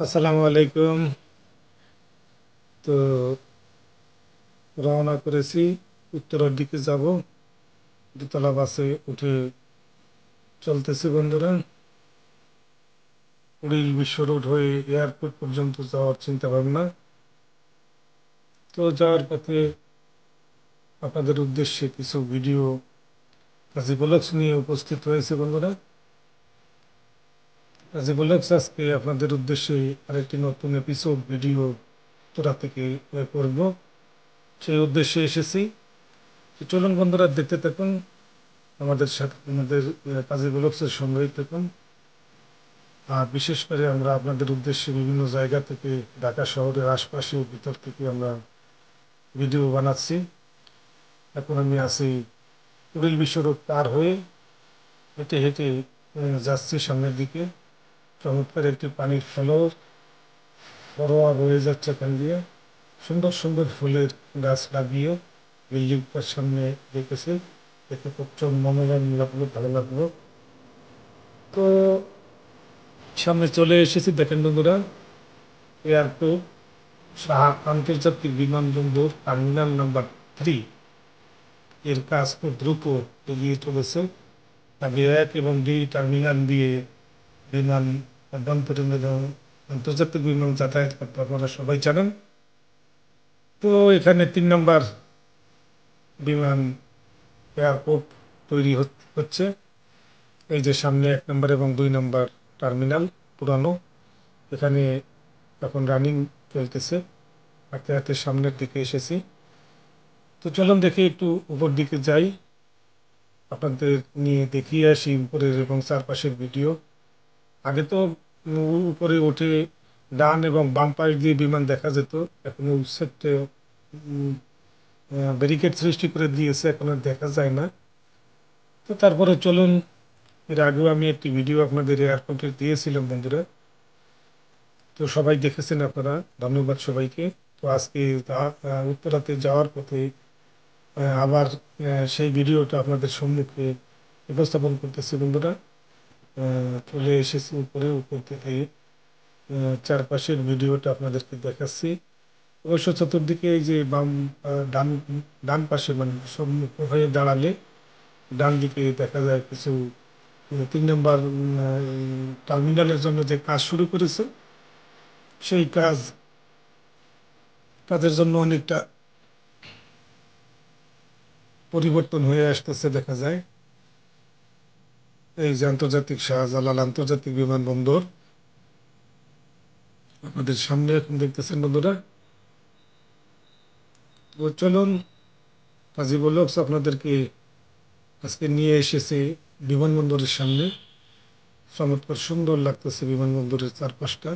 আসসালামু আলাইকুম। তো রওনা করেছি, উত্তরের দিকে যাব। দোতলা বাসে উঠে চলতেছি বন্ধুরা। কুড়িল বিশ্ব রোড হয়ে এয়ারপোর্ট পর্যন্ত যাওয়ার চিন্তা ভাবনা। তো যাওয়ার পথে আপনাদের উদ্দেশ্যে কিছু ভিডিও কাজী ব্লগস নিয়ে উপস্থিত হয়েছে বন্ধুরা। কাজী ব্লগস আজকে আপনাদের উদ্দেশ্যে আরেকটি নতুন এপিসোড ভিডিও তোরা থেকে করব, সেই উদ্দেশ্যে এসেছি। তো চলুন বন্ধুরা, দেখতে থাকুন আমাদের সাথে, আমাদের কাজী ব্লগসের সঙ্গেই থাকুন। আর বিশেষ করে আমরা আপনাদের উদ্দেশ্যে বিভিন্ন জায়গা থেকে, ঢাকা শহরের আশপাশে ও ভিতর থেকে আমরা ভিডিও বানাচ্ছি। এখন আমি আছি কুড়িল বিশ্ব রোড পার হয়ে হেঁটে হেঁটে যাচ্ছি সামনের দিকে। চমৎকার একটি পানির ফলক বড়োয়া বয়ে যাচ্ছে এখান দিয়ে। সুন্দর সুন্দর ফুলের গাছ লাগিয়ে বিল্ডিংটার সামনে রেখেছে, দেখে খুব মনোরম লাগলো, ভালো লাগলো। তো সামনে চলে এসেছি, দেখেন বন্ধুরা, এয়ারপোর্ট শাহ আন্তর্জাতিক বিমানবন্দর টার্মিনাল নাম্বার 3। এর কাজ খুব দ্রুত এগিয়ে চলেছে। আগে 1 এবং 2 টার্মিনাল দিয়ে বিমান অভ্যন্তরীণ এবং আন্তর্জাতিক বিমান যাতায়াত করতে আপনারা সবাই জানেন। তো এখানে 3 নম্বর বিমান এয়ারপোর্ট তৈরি হচ্ছে। এই যে সামনে 1 নম্বর এবং 2 নম্বর টার্মিনাল পুরানো, এখানে এখন রানিং চলতেছে। হাঁটতে হাঁটতে সামনের দিকে এসেছি। তো চলুন দেখি একটু উপর দিকে যাই, আপনাদের নিয়ে দেখিয়ে আসি উপরের এবং চারপাশের ভিডিও। আগে তো উপরে উঠে ডান এবং বাম পাশ দিয়ে বিমান দেখা যেত, এখন সেটে ব্যারিকেড সৃষ্টি করে দিয়েছে, এখন আর দেখা যায় না। তো তারপরে চলুন, এর আগেও আমি একটি ভিডিও আপনাদের এয়ারপোর্টে দিয়েছিলাম বন্ধুরা। তো সবাই দেখেছেন আপনারা, ধন্যবাদ সবাইকে। তো আজকে উত্তরাতে যাওয়ার পথে আবার সেই ভিডিওটা আপনাদের সম্মুখে উপস্থাপন করতেছি বন্ধুরা। চলে এসেছি উপরে, উপর থেকে চারপাশের ভিডিওটা আপনাদেরকে দেখাচ্ছি। অবশ্য চতুর্দিকে এই যে বাম ডান ডান পাশে, মানে সম্মুখ হয়ে দাঁড়ালে ডান দিকে দেখা যায় কিছু 3 নম্বর টার্মিনালের জন্য যে কাজ শুরু করেছে, সেই কাজ তাদের জন্য অনেকটা পরিবর্তন হয়ে আসতেছে দেখা যায়। এই যে আন্তর্জাতিক শাহজালাল আন্তর্জাতিক বিমানবন্দর আমাদের সামনে এখন দেখতেছেন বন্ধুরা। তো চলুন, কাজী ব্লগস আপনাদেরকে আজকে নিয়ে এসেছে বিমানবন্দরের সামনে। চমৎকার সুন্দর লাগতেছে বিমানবন্দরের চারপাশটা।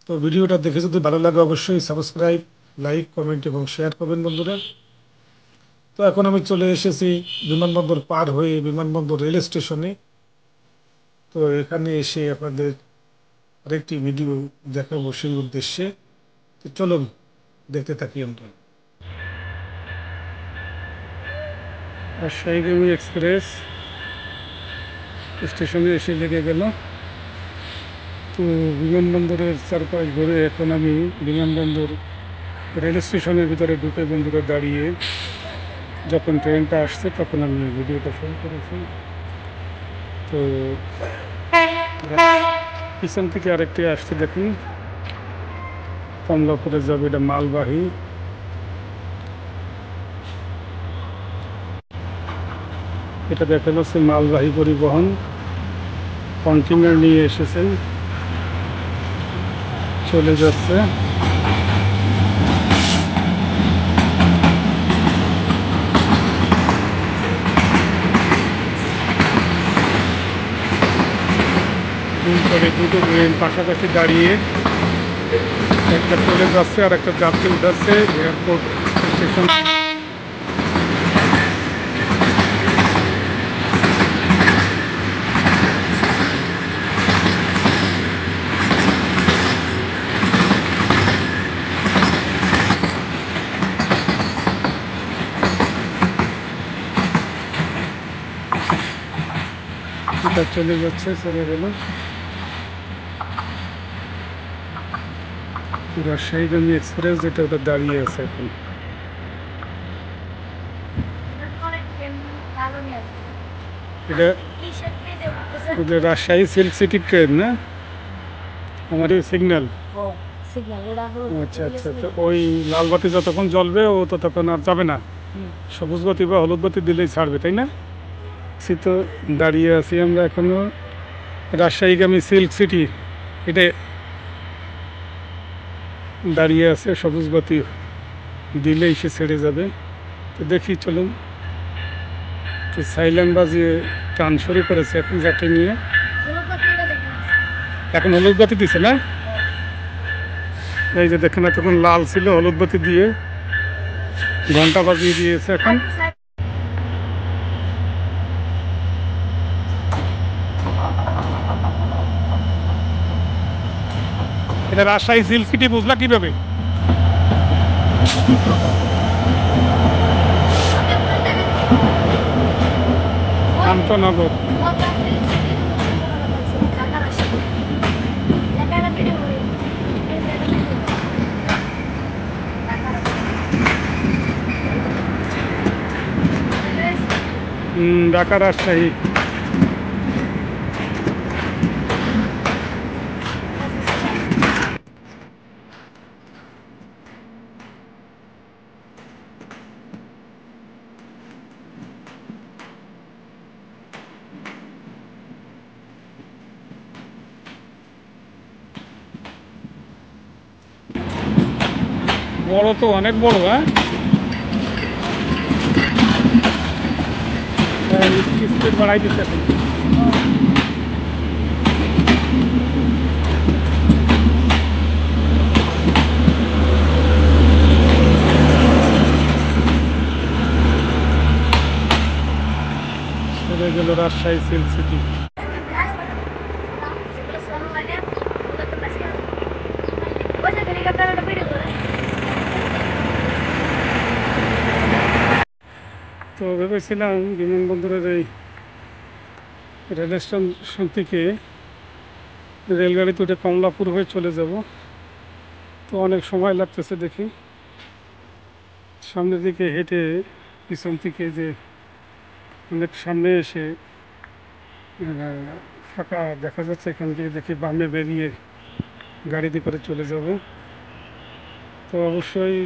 তো ভিডিওটা দেখে যদি ভালো লাগে অবশ্যই সাবস্ক্রাইব, লাইক, কমেন্ট এবং শেয়ার করবেন বন্ধুরা। তো এখন আমি চলে এসেছি বিমানবন্দর পার হয়ে বিমানবন্দর রেল স্টেশনে। তো এখানে এসে আপনাদের আরেকটি ভিডিও দেখাবো সেই উদ্দেশ্যে। তো চলুন দেখতে থাকি আমরা। রাজশাহী এক্সপ্রেস স্টেশনে এসে লেগে গেল। তো বিমানবন্দরের চারপাশ ঘুরে এখন আমি বিমানবন্দর রেল স্টেশনের ভিতরে ঢুকে বন্ধুরা দাঁড়িয়ে, যখন ট্রেনটা আসছে তখন আমি ভিডিওটা শুরু করেছি। তো পিছন থেকে আরেকটি আসছে, দেখুন, কমলাপুরে যাবে, এটা মালবাহী। এটা দেখা যাচ্ছে মালবাহী পরিবহন, কন্টেনার নিয়ে এসেছেন, চলে যাচ্ছে। দুটো ট্রেন পাশাপাশি দাঁড়িয়ে, একটা চলে যাচ্ছে আর একটা যাত্রী উঠাচ্ছে এয়ারপোর্ট স্টেশন। এটা চলে যাচ্ছে, চলে গেল। রাজশাহীগামী এক্সপ্রেস যেটা ওটা দাঁড়িয়ে আছে এখন। এটা ওদের রাজশাহী সিল্ক সিটি ট্রেন না, আমাদের সিগন্যাল। আচ্ছা আচ্ছা, তো ওই লাল বাতি যতক্ষণ জ্বলবে ও ততক্ষণ আর যাবে না, সবুজ বাতি বা হলুদ বাতি দিলেই ছাড়বে, তাই না? তো দাঁড়িয়ে আছি আমরা এখনো রাজশাহীগামী সিল্ক সিটি, এটা দাঁড়িয়ে আছে, সবুজ বাতি দিলেই সে ছেড়ে যাবে। তো দেখি চলুন, তো সাইলেন্ট বাজিয়ে টান শুরু করেছে এখন যাত্রী নিয়ে। এখন হলুদ বাতি দিছে না, এই যে দেখেন তখন লাল ছিল, হলুদ বাতি দিয়ে ঘন্টা বাজিয়ে দিয়েছে এখন। এটা রাজশাহী সিল্ক সিটি বুঝলা কিভাবে? শান্তনগর। ঢাকা রাজশাহী। বড় তো অনেক বড়। হ্যাঁ, স্পিড বাড়াই দিচ্ছে এখন। চলে গেল রাজশাহী সিল্ক সিটি। তো ভেবেছিলাম বিমানবন্দরের এই রেল স্টেশন থেকে রেলগাড়িতে উঠে কমলাপুর হয়ে চলে যাব, তো অনেক সময় লাগতেছে দেখি। সামনের দিকে হেঁটে পিছন থেকে যে অনেক সামনে এসে ফাঁকা দেখা যাচ্ছে, এখান থেকে দেখি বামে বেরিয়ে গাড়িতে করে চলে যাব। তো অবশ্যই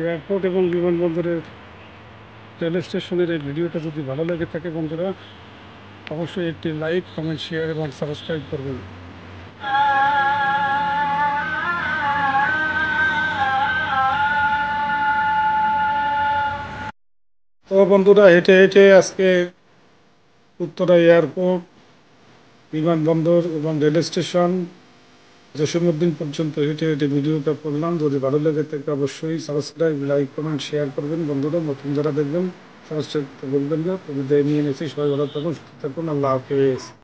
এয়ারপোর্ট এবং বিমানবন্দরের রেল স্টেশনের এই ভিডিওটা যদি ভালো লেগে থাকে বন্ধুরা, অবশ্যই একটি লাইক, কমেন্ট, শেয়ার এবং সাবস্ক্রাইব করবেন। তো বন্ধুরা, হেঁটে হেঁটে আজকে উত্তরা এয়ারপোর্ট, বিমানবন্দর এবং রেল স্টেশন জসীমউদ্দিন পর্যন্ত হেঁটে হেঁটে ভিডিওটা করলাম। যদি ভালো লেগে থাকে অবশ্যই সাবস্ক্রাইব, লাইক, কমেন্ট, শেয়ার করবেন বন্ধুরা। নতুন যারা দেখবেন সাবস্ক্রাইব করতে বলবেন না। বিদায় নিয়ে নিয়েছি, সবাই ভালো থাকুন, সুস্থ থাকুন, আল্লাহ হাফেজ।